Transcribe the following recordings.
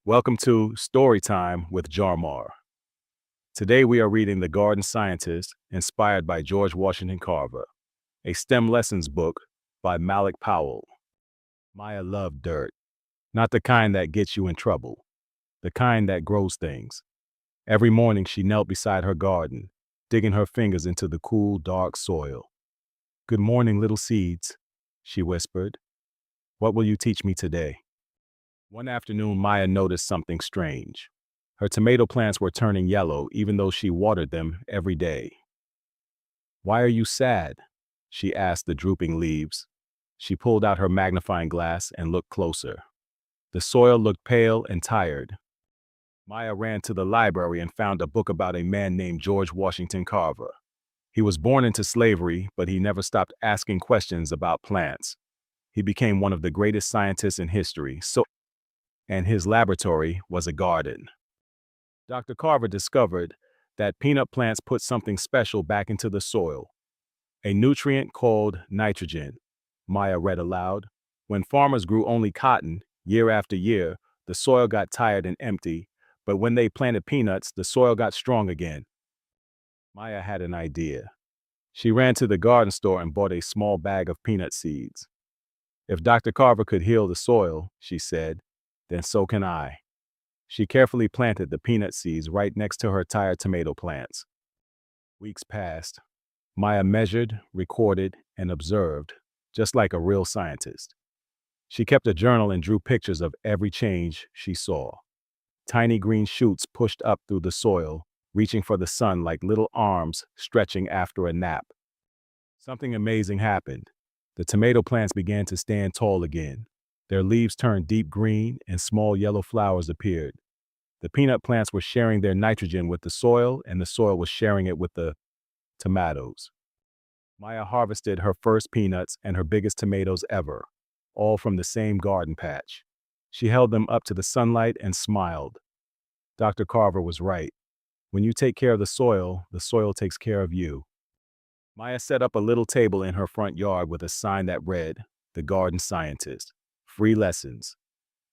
Welcome to Story Time with Jarmar. Today we are reading The Garden Scientist, inspired by George Washington Carver, a STEM lessons book by Malik Powell. Maya loved dirt, not the kind that gets you in trouble, the kind that grows things. Every morning she knelt beside her garden, digging her fingers into the cool, dark soil. "Good morning, little seeds," she whispered. "What will you teach me today?" One afternoon, Maya noticed something strange. Her tomato plants were turning yellow even though she watered them every day. "Why are you sad?" she asked the drooping leaves. She pulled out her magnifying glass and looked closer. The soil looked pale and tired. Maya ran to the library and found a book about a man named George Washington Carver. He was born into slavery, but he never stopped asking questions about plants. He became one of the greatest scientists in history, and his laboratory was a garden. Dr. Carver discovered that peanut plants put something special back into the soil, a nutrient called nitrogen. Maya read aloud. When farmers grew only cotton, year after year, the soil got tired and empty, but when they planted peanuts, the soil got strong again. Maya had an idea. She ran to the garden store and bought a small bag of peanut seeds. "If Dr. Carver could heal the soil," she said, "then so can I." She carefully planted the peanut seeds right next to her tired tomato plants. Weeks passed. Maya measured, recorded, and observed, just like a real scientist. She kept a journal and drew pictures of every change she saw. Tiny green shoots pushed up through the soil, reaching for the sun like little arms stretching after a nap. Something amazing happened. The tomato plants began to stand tall again. Their leaves turned deep green and small yellow flowers appeared. The peanut plants were sharing their nitrogen with the soil, and the soil was sharing it with the tomatoes. Maya harvested her first peanuts and her biggest tomatoes ever, all from the same garden patch. She held them up to the sunlight and smiled. Dr. Carver was right. When you take care of the soil takes care of you. Maya set up a little table in her front yard with a sign that read, "The Garden Scientist, Free Lessons."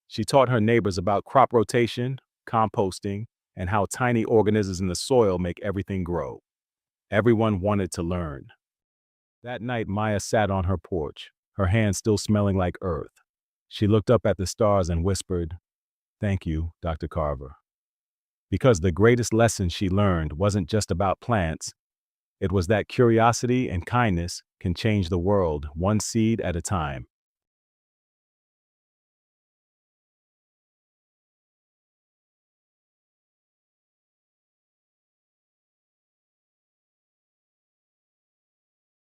She taught her neighbors about crop rotation, composting, and how tiny organisms in the soil make everything grow. Everyone wanted to learn. That night, Maya sat on her porch, her hands still smelling like earth. She looked up at the stars and whispered, "Thank you, Dr. Carver." Because the greatest lesson she learned wasn't just about plants, it was that curiosity and kindness can change the world one seed at a time.